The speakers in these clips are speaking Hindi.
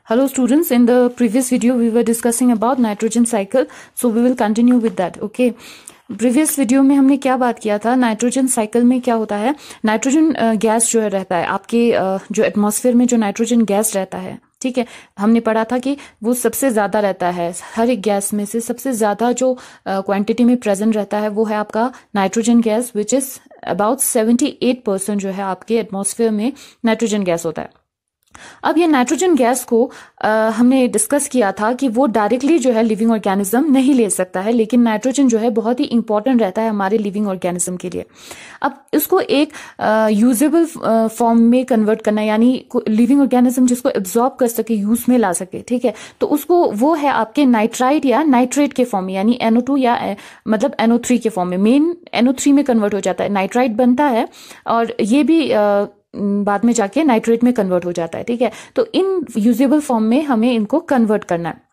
Hello students, in the previous video we were discussing about nitrogen cycle, so we will continue with that. Okay, previous video में हमने क्या बात किया था, नाइट्रोजन साइकिल में क्या होता है, नाइट्रोजन गैस जो है रहता है आपके जो एटमॉस्फेयर में जो नाइट्रोजन गैस रहता है, ठीक है, हमने पढ़ा था कि वो सबसे ज्यादा रहता है, हर एक गैस में से सबसे ज्यादा जो क्वांटिटी में प्रेजेंट रहता है वो है आपका nitrogen gas, which is about 78% जो है आपके एटमॉस्फेयर में नाइट्रोजन गैस होता है। अब ये नाइट्रोजन गैस को हमने डिस्कस किया था कि वो डायरेक्टली जो है लिविंग ऑर्गेनिज्म नहीं ले सकता है, लेकिन नाइट्रोजन जो है बहुत ही इंपॉर्टेंट रहता है हमारे लिविंग ऑर्गेनिज्म के लिए। अब इसको एक यूजेबल फॉर्म में कन्वर्ट करना, यानी लिविंग ऑर्गेनिज्म जिसको एब्जॉर्ब कर सके, यूज में ला सके, ठीक है, तो उसको वो है आपके नाइट्राइट या नाइट्रेट के फॉर्म में, यानी NO2 या मतलब NO3 के फॉर्म में। मेन NO3 में कन्वर्ट हो जाता है, नाइट्राइट बनता है और ये भी बाद में जाके नाइट्रेट में कन्वर्ट हो जाता है, ठीक है। तो इन यूजेबल फॉर्म में हमें इनको कन्वर्ट करना है,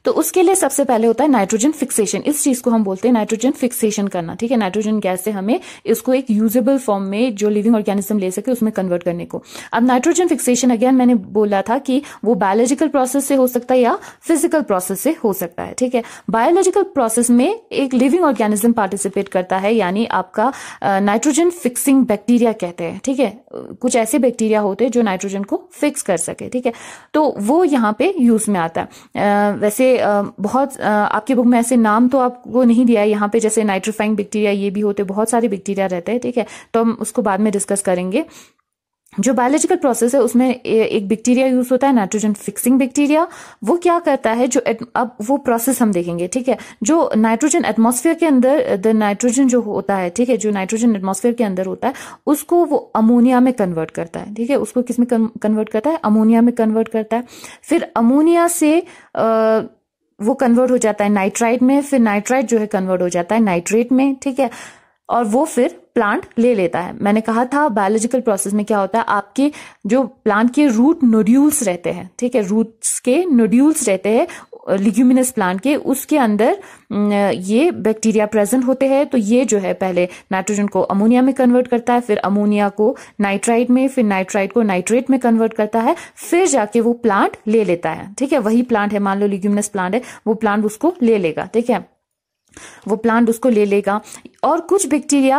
तो उसके लिए सबसे पहले होता है नाइट्रोजन फिक्सेशन। इस चीज को हम बोलते हैं नाइट्रोजन फिक्सेशन करना, ठीक है। नाइट्रोजन गैस से हमें इसको एक यूजेबल फॉर्म में जो लिविंग ऑर्गेनिज्म ले सके उसमें कन्वर्ट करने को। अब नाइट्रोजन फिक्सेशन अगेन मैंने बोला था कि वो बायोलॉजिकल प्रोसेस से हो सकता है या फिजिकल प्रोसेस से हो सकता है, ठीक है। बायोलॉजिकल प्रोसेस में एक लिविंग ऑर्गेनिज्म पार्टिसिपेट करता है, यानी आपका नाइट्रोजन फिक्सिंग बैक्टीरिया कहते हैं, ठीक है। कुछ ऐसे बैक्टीरिया होते हैं जो नाइट्रोजन को फिक्स कर सके, ठीक है, तो वो यहाँ पे यूज में आता है। वैसे बहुत आपकी बुक में ऐसे नाम तो आपको नहीं दिया है यहाँ पे, जैसे नाइट्रीफाइंग बैक्टीरिया ये भी होते, बहुत सारे बैक्टीरिया रहते हैं, ठीक है, तो हम उसको बाद में डिस्कस करेंगे। जो बायोलॉजिकल प्रोसेस है उसमें एक बैक्टीरिया यूज होता है, नाइट्रोजन फिक्सिंग बैक्टीरिया। वो क्या करता है, जो अब वो प्रोसेस हम देखेंगे, ठीक है। जो नाइट्रोजन एटमॉस्फेयर के अंदर द नाइट्रोजन जो होता है, ठीक है, जो नाइट्रोजन एटमॉस्फेयर के अंदर होता है उसको वो अमोनिया में कन्वर्ट करता है, ठीक है। उसको किस में कन्वर्ट करता है, अमोनिया में कन्वर्ट करता है। फिर अमोनिया से वो कन्वर्ट हो जाता है नाइट्राइट में, फिर नाइट्राइट जो है कन्वर्ट हो जाता है नाइट्रेट में, ठीक है, और वो फिर प्लांट ले लेता है। मैंने कहा था बायोलॉजिकल प्रोसेस में क्या होता है, आपके जो प्लांट के रूट नोड्यूल्स रहते हैं, ठीक है, रूट्स के नोड्यूल्स रहते हैं लिग्यूमिनस प्लांट के, उसके अंदर ये बैक्टीरिया प्रेजेंट होते हैं। तो ये जो है पहले नाइट्रोजन को अमोनिया में कन्वर्ट करता है, फिर अमोनिया को नाइट्राइट में, फिर नाइट्राइट को नाइट्रेट में कन्वर्ट करता है, फिर जाके वो प्लांट ले लेता है, ठीक है। वही प्लांट है, मान लो लिग्यूमिनस प्लांट है, वो प्लांट उसको ले लेगा, ठीक है, वो प्लांट उसको ले लेगा। और कुछ बैक्टीरिया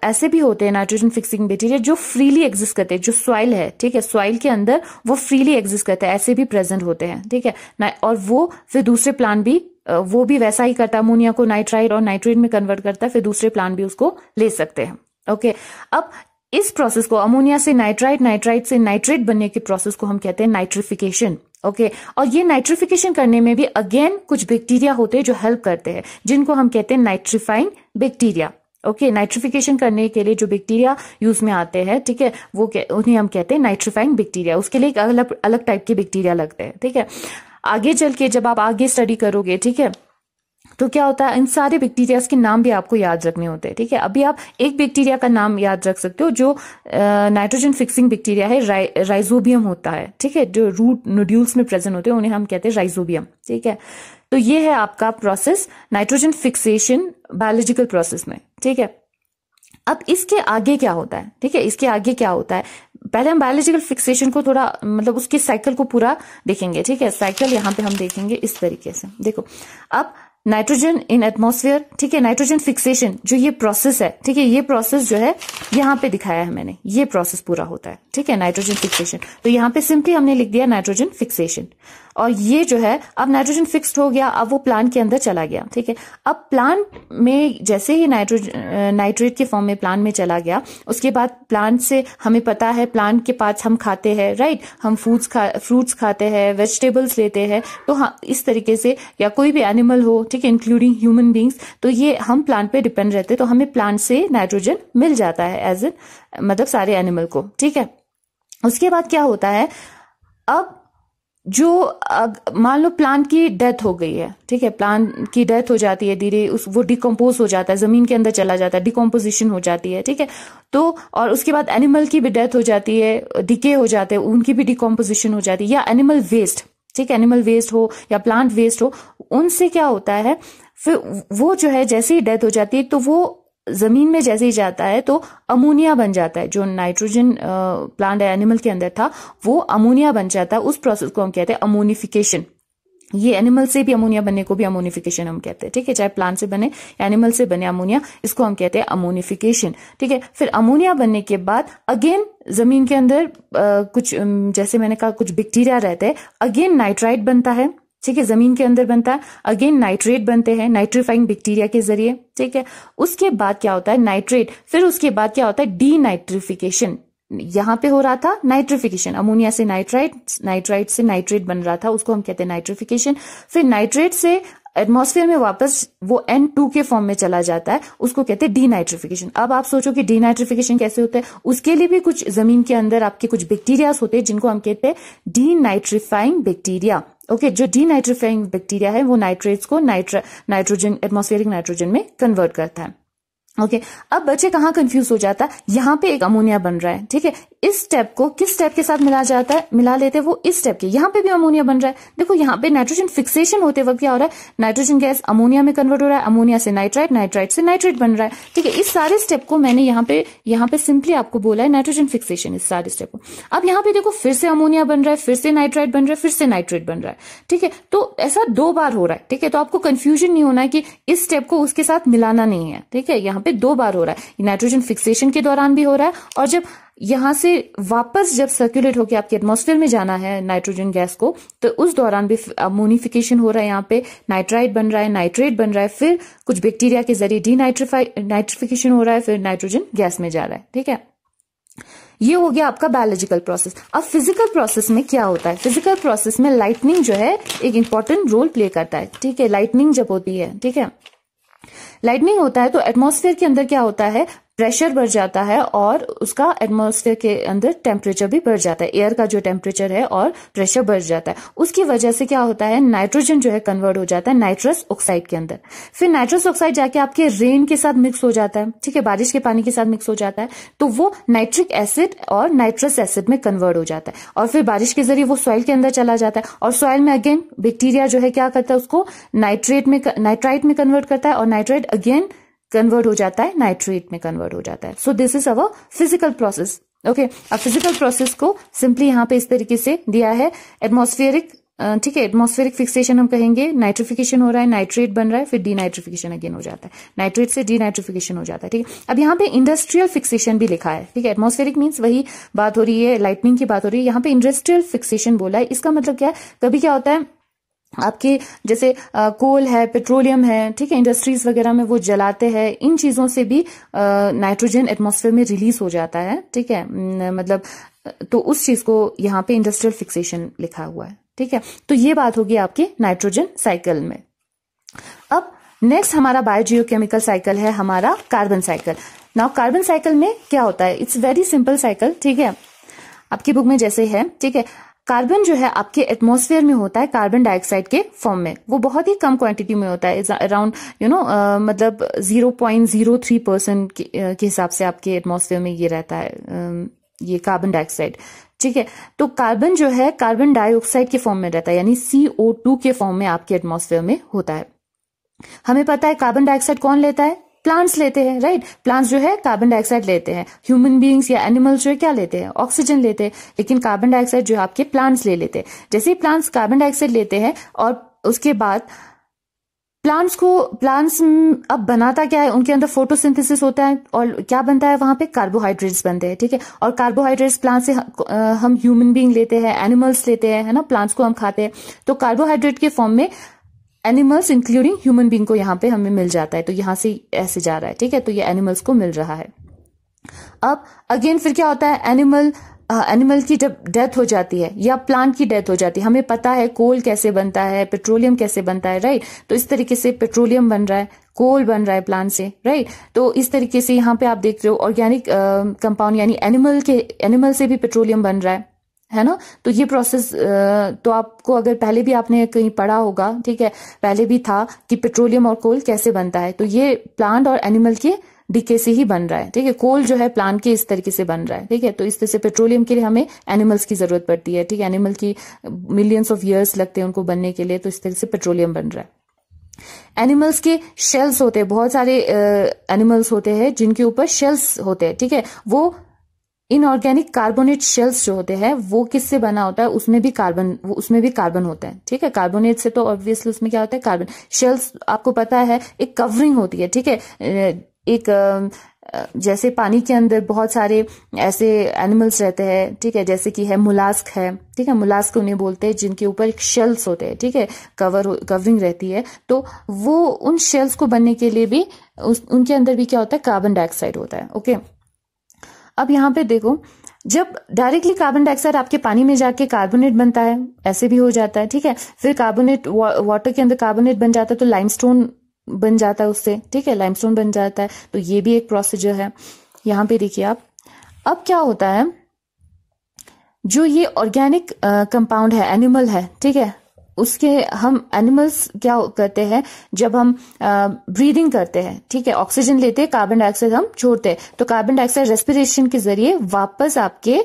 ऐसे भी होते हैं नाइट्रोजन फिक्सिंग बैक्टीरिया जो फ्रीली एग्जिस्ट करते हैं, जो सॉइल है, ठीक है, सॉइल के अंदर वो फ्रीली एग्जिस्ट करते हैं, ऐसे भी प्रेजेंट होते हैं, ठीक है। और वो फिर दूसरे प्लांट भी वो भी वैसा ही करता है, अमोनिया को नाइट्राइट और नाइट्रेट में कन्वर्ट करता है, फिर दूसरे प्लांट भी उसको ले सकते हैं। ओके, अब इस प्रोसेस को अमोनिया से नाइट्राइट, नाइट्राइट से नाइट्रेट बनने के प्रोसेस को हम कहते हैं नाइट्रिफिकेशन। ओके, और ये नाइट्रिफिकेशन करने में भी अगेन कुछ बैक्टीरिया होते हैं जो हेल्प करते हैं, जिनको हम कहते हैं नाइट्रीफाइंग बैक्टीरिया। ओके, नाइट्रिफिकेशन करने के लिए जो बैक्टीरिया यूज में आते हैं, ठीक है, वो उन्हें हम कहते हैं नाइट्रीफाइंग बैक्टीरिया। उसके लिए एक अलग अलग टाइप के बैक्टीरिया लगते हैं, ठीक है। आगे चल के जब आप आगे स्टडी करोगे, ठीक है, तो क्या होता है, इन सारे बैक्टीरियाज के नाम भी आपको याद रखने होते हैं, ठीक है। अभी आप एक बैक्टीरिया का नाम याद रख सकते हो जो नाइट्रोजन फिक्सिंग बैक्टीरिया है, राइजोबियम होता है, ठीक है, जो रूट नोड्यूल्स में प्रेजेंट होते हैं उन्हें हम कहते हैं राइजोबियम, ठीक है। तो ये है आपका process nitrogen fixation biological process में, ठीक है। अब इसके आगे क्या होता है, ठीक है, इसके आगे क्या होता है, पहले हम बायोलॉजिकल फिक्सेशन को थोड़ा मतलब उसके साइकिल को पूरा देखेंगे, ठीक है। साइकिल यहाँ पे हम देखेंगे इस तरीके से, देखो, अब नाइट्रोजन इन एटमॉस्फेयर, ठीक है, नाइट्रोजन फिक्सेशन जो ये प्रोसेस है, ठीक है, ये प्रोसेस जो है यहाँ पे दिखाया है मैंने, ये प्रोसेस पूरा होता है, ठीक है, नाइट्रोजन फिक्सेशन। तो यहाँ पे सिंपली हमने लिख दिया नाइट्रोजन फिक्सेशन, और ये जो है अब नाइट्रोजन फिक्स्ड हो गया, अब वो प्लांट के अंदर चला गया, ठीक है। अब प्लांट में जैसे ही नाइट्रेट के फॉर्म में प्लांट में चला गया, उसके बाद प्लांट से हमें पता है प्लांट के पास हम खाते हैं, राइट, हम फ्रूट्स खाते हैं, वेजिटेबल्स लेते हैं, तो हाँ इस तरीके से, या कोई भी एनिमल हो, ठीक है, इंक्लूडिंग ह्यूमन बींग्स, तो ये हम प्लांट पे डिपेंड रहते हैं, तो हमें प्लांट से नाइट्रोजन मिल जाता है एज ए मतलब सारे एनिमल को, ठीक है। उसके बाद क्या होता है, अब जो मान लो प्लांट की डेथ हो गई है, ठीक है, प्लांट की डेथ हो जाती है, धीरे वो डिकम्पोज हो जाता है, जमीन के अंदर चला जाता है, डिकम्पोजिशन हो जाती है, ठीक है। तो और उसके बाद एनिमल की भी डेथ हो जाती है, डिके हो जाते हैं, उनकी भी डिकम्पोजिशन हो जाती है, या एनिमल वेस्ट, ठीक है, एनिमल वेस्ट हो या प्लांट वेस्ट हो, उनसे क्या होता है, फिर वो जो है जैसे ही डेथ हो जाती है तो वो जमीन में जैसे ही जाता है तो अमोनिया बन जाता है। जो नाइट्रोजन प्लांट एनिमल के अंदर था वो अमोनिया बन जाता है। उस प्रोसेस को हम कहते हैं अमोनिफिकेशन। ये एनिमल से भी अमोनिया बनने को भी अमोनिफिकेशन हम कहते हैं, ठीक है। चाहे प्लांट से बने एनिमल से बने अमोनिया, इसको हम कहते हैं अमोनिफिकेशन, ठीक है। फिर अमोनिया बनने के बाद अगेन जमीन के अंदर कुछ जैसे मैंने कहा कुछ बैक्टीरिया रहते हैं, अगेन नाइट्राइट बनता है, ठीक है। जमीन के अंदर बनता है, अगेन नाइट्रेट बनते हैं नाइट्रीफाइंग बैक्टीरिया के जरिए, ठीक है। उसके बाद क्या होता है नाइट्रेट, फिर उसके बाद क्या होता है डीनाइट्रिफिकेशन। यहां पे हो रहा था नाइट्रिफिकेशन, अमोनिया से नाइट्राइट, नाइट्राइट से नाइट्रेट बन रहा था, उसको हम कहते हैं नाइट्रिफिकेशन। फिर नाइट्रेट से एटमॉस्फेयर में वापस वो N2 के फॉर्म में चला जाता है, उसको कहते हैं डीनाइट्रिफिकेशन। अब आप सोचो कि डीनाइट्रिफिकेशन कैसे होता है, उसके लिए भी कुछ जमीन के अंदर आपके कुछ बैक्टीरिया होते हैं जिनको हम कहते हैं डीनाइट्रीफाइंग बैक्टीरिया। ओके, जो डीनाइट्रीफाइंग बैक्टीरिया है वो नाइट्रेट्स को नाइट्रोजन एटमॉस्फेरिक नाइट्रोजन में कन्वर्ट करता है। ओके, अब बच्चे कहाँ कंफ्यूज हो जाता है, यहां पे एक अमोनिया बन रहा है, ठीक है। इस स्टेप को किस स्टेप के साथ मिला जाता है, मिला लेते हैं वो इस स्टेप के। यहां पे भी अमोनिया बन रहा है, देखो यहां पे नाइट्रोजन फिक्सेशन होते वक्त क्या हो रहा है, नाइट्रोजन गैस अमोनिया में कन्वर्ट हो रहा है, अमोनिया से नाइट्राइट, नाइट्राइट से नाइट्रेट बन रहा है, ठीक है। इस सारे स्टेप को मैंने यहाँ पे सिंपली आपको बोला है नाइट्रोजन फिक्सेशन, इस सारे स्टेप को। अब यहाँ पे देखो फिर से अमोनिया बन रहा है, फिर से नाइट्राइट बन रहा है, फिर से नाइट्रेट बन रहा है, ठीक है। तो ऐसा 2 बार हो रहा है, ठीक है। तो आपको कंफ्यूजन नहीं होना है कि इस स्टेप को उसके साथ मिलाना नहीं है, ठीक है। यहाँ पे 2 बार हो रहा है, नाइट्रोजन फिक्सेशन के दौरान भी हो रहा है, और जब यहां से वापस जब सर्कुलेट होकर आपके एटमॉस्फेयर में जाना है नाइट्रोजन गैस को, तो उस दौरान भी अमोनिफिकेशन हो रहा है। यहाँ पे नाइट्राइट बन रहा है, नाइट्रेट बन रहा है, फिर कुछ बैक्टीरिया के जरिए नाइट्रिफिकेशन हो रहा है, फिर नाइट्रोजन गैस में जा रहा है, ठीक है। ये हो गया आपका बायोलॉजिकल प्रोसेस। अब फिजिकल प्रोसेस में क्या होता है, फिजिकल प्रोसेस में लाइटनिंग जो है एक इंपॉर्टेंट रोल प्ले करता है, ठीक है। लाइटनिंग जब होती है, ठीक है, लाइटनिंग होता है तो एटमॉस्फेयर के अंदर क्या होता है, प्रेशर बढ़ जाता है और उसका एटमॉस्फेयर के अंदर टेम्परेचर भी बढ़ जाता है, एयर का जो टेम्परेचर है और प्रेशर बढ़ जाता है। उसकी वजह से क्या होता है, नाइट्रोजन जो है कन्वर्ट हो जाता है नाइट्रस ऑक्साइड के अंदर। फिर नाइट्रस ऑक्साइड जाके आपके रेन के साथ मिक्स हो जाता है, ठीक है, बारिश के पानी के साथ मिक्स हो जाता है, तो वो नाइट्रिक एसिड और नाइट्रस एसिड में कन्वर्ट हो जाता है, और फिर बारिश के जरिए वो सॉइल के अंदर चला जाता है, और सॉइल में अगेन बैक्टीरिया जो है क्या करता है, उसको नाइट्राइट में कन्वर्ट करता है, और नाइट्राइट अगेन कन्वर्ट हो जाता है नाइट्रेट में कन्वर्ट हो जाता है। So this is our physical process. Okay, अब फिजिकल प्रोसेस को सिंपली यहाँ पे इस तरीके से दिया है, एटमॉस्फेरिक, ठीक है, एटमॉस्फेरिक फिक्सेशन हम कहेंगे, नाइट्रिफिकेशन हो रहा है, नाइट्रेट बन रहा है, फिर डीनाइट्रिफिकेशन अगेन हो जाता है, नाइट्रेट से डीनाइट्रिफिकेशन हो जाता है, ठीक है। अब यहाँ पे इंडस्ट्रियल फिक्सेशन भी लिखा है, ठीक है। एटमॉस्फेरिक मीन्स वही बात हो रही है, लाइटनिंग की बात हो रही है, यहाँ पे इंडस्ट्रियल फिक्सेशन बोला है। इसका मतलब क्या है, कभी क्या होता है आपके जैसे कोल है, पेट्रोलियम है, ठीक है, इंडस्ट्रीज वगैरह में वो जलाते हैं, इन चीजों से भी नाइट्रोजन एटमॉस्फेयर में रिलीज हो जाता है, ठीक है। मतलब तो उस चीज को यहाँ पे इंडस्ट्रियल फिक्सेशन लिखा हुआ है, ठीक है। तो ये बात होगी आपके नाइट्रोजन साइकिल में। अब नेक्स्ट हमारा बायोजियोकेमिकल साइकिल है हमारा carbon cycle. Now carbon cycle में क्या होता है, इट्स वेरी सिंपल साइकिल, ठीक है, आपकी बुक में जैसे है, ठीक है। कार्बन जो है आपके एटमॉस्फेयर में होता है कार्बन डाइऑक्साइड के फॉर्म में, वो बहुत ही कम क्वांटिटी में होता है, अराउंड मतलब 0.03% के हिसाब से आपके एटमॉस्फेयर में ये रहता है, ये कार्बन डाइऑक्साइड, ठीक है। तो कार्बन जो है कार्बन डाइऑक्साइड के फॉर्म में रहता है, यानी CO2 के फॉर्म में आपके एटमॉस्फेयर में होता है। हमें पता है कार्बन डाइऑक्साइड कौन लेता है, प्लांट्स लेते हैं, राइट। प्लांट्स जो है कार्बन डाइऑक्साइड लेते हैं, ह्यूमन बीइंग्स या एनिमल्स जो है क्या लेते हैं, ऑक्सीजन लेते हैं, लेकिन कार्बन डाइऑक्साइड जो है आपके प्लांट्स ले लेते हैं। जैसे ही प्लांट्स कार्बन डाइऑक्साइड लेते हैं और उसके बाद प्लांट्स अब बनाता क्या है, उनके अंदर फोटोसिंथेसिस होता है और क्या बनता है, वहां पे कार्बोहाइड्रेट्स बनते हैं, ठीक है। और कार्बोहाइड्रेट्स प्लांट से हम ह्यूमन बीइंग लेते हैं, एनिमल्स लेते हैं, है ना, प्लांट्स को हम खाते हैं, तो कार्बोहाइड्रेट के फॉर्म में एनिमल्स इंक्लूडिंग ह्यूमन बीइंग को यहाँ पे हमें मिल जाता है, तो यहां से ऐसे जा रहा है, ठीक है। तो ये एनिमल्स को मिल रहा है। अब अगेन फिर क्या होता है, एनिमल की जब डेथ हो जाती है या प्लांट की डेथ हो जाती है, हमें पता है कोल कैसे बनता है, पेट्रोलियम कैसे बनता है, राइट। तो इस तरीके से पेट्रोलियम बन रहा है, कोल बन रहा है प्लांट से, राइट। तो इस तरीके से यहाँ पे आप देख रहे हो ऑर्गेनिक कंपाउंड यानी एनिमल से भी पेट्रोलियम बन रहा है ना। तो ये प्रोसेस तो आपको अगर पहले भी आपने कहीं पढ़ा होगा, ठीक है, पहले भी था कि पेट्रोलियम और कोल कैसे बनता है, तो ये प्लांट और एनिमल के डीके से ही बन रहा है, ठीक है। कोल जो है प्लांट के इस तरीके से बन रहा है, ठीक है। तो इस तरह से पेट्रोलियम के लिए हमें एनिमल्स की जरूरत पड़ती है, ठीक है। एनिमल की मिलियंस ऑफ ईयर्स लगते हैं उनको बनने के लिए, तो इस तरह से पेट्रोलियम बन रहा है। एनिमल्स के शेल्स होते हैं, बहुत सारे एनिमल्स होते हैं जिनके ऊपर शेल्स होते हैं, ठीक है। वो इनऑर्गेनिक कार्बोनेट शेल्स जो होते हैं वो किससे बना होता है, उसमें भी कार्बन होता है, ठीक है। कार्बोनेट से तो ऑब्वियसली उसमें क्या होता है, कार्बन। शेल्स आपको पता है एक कवरिंग होती है, ठीक है। एक जैसे पानी के अंदर बहुत सारे ऐसे एनिमल्स रहते हैं, ठीक है, जैसे कि है मुलास्क है, ठीक है। मुलास्क उन्हें बोलते हैं जिनके ऊपर एक शेल्स होते हैं, ठीक है, कवरिंग रहती है। तो वो उन शेल्स को बनने के लिए भी उनके अंदर भी क्या होता है, कार्बन डाइऑक्साइड होता है, ओके। अब यहाँ पे देखो, जब डायरेक्टली कार्बन डाइऑक्साइड आपके पानी में जाके कार्बोनेट बनता है, ऐसे भी हो जाता है, ठीक है। फिर कार्बोनेट वाटर के अंदर कार्बोनेट बन जाता है तो लाइमस्टोन बन जाता है उससे, ठीक है, लाइमस्टोन बन जाता है। तो ये भी एक प्रोसीजर है। यहाँ पे देखिए आप, अब क्या होता है, जो ये ऑर्गेनिक कंपाउंड है, एनिमल है, ठीक है, उसके हम एनिमल्स क्या करते हैं, जब हम ब्रीदिंग करते हैं, ठीक है, ऑक्सीजन लेते हैं, कार्बन डाइऑक्साइड हम छोड़ते हैं, तो कार्बन डाइऑक्साइड रेस्पिरेशन के जरिए वापस आपके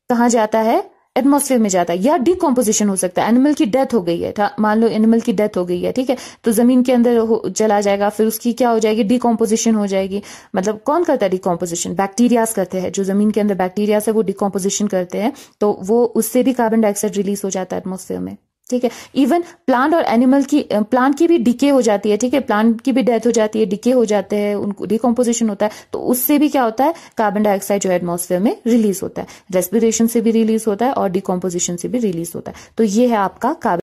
कहाँ जाता है, एटमॉस्फेयर में जाता है, या डिकम्पोजिशन हो सकता है। एनिमल की डेथ हो गई है, मान लो एनिमल की डेथ हो गई है, ठीक है, तो जमीन के अंदर चला जाएगा, फिर उसकी क्या हो जाएगी, डिकम्पोजिशन हो जाएगी। मतलब कौन करता है डिकम्पोजिशन, बैक्टीरियाज करते हैं, जो जमीन के अंदर बैक्टीरियाज है वो डिकम्पोजिशन करते हैं, तो वो उससे भी कार्बन डाइऑक्साइड रिलीज हो जाता है एटमॉस्फेयर में, ठीक है। इवन प्लांट और एनिमल की, प्लांट की भी डिके हो जाती है, ठीक है, प्लांट की भी डेथ हो जाती है, डिके हो जाते हैं, उनको डिकम्पोजिशन होता है, तो उससे भी क्या होता है, कार्बन डाइऑक्साइड जो एटमॉस्फेयर में रिलीज होता है। रेस्पिरेशन से भी रिलीज होता है और डिकम्पोजिशन से भी रिलीज होता है। तो ये है आपका कार्बन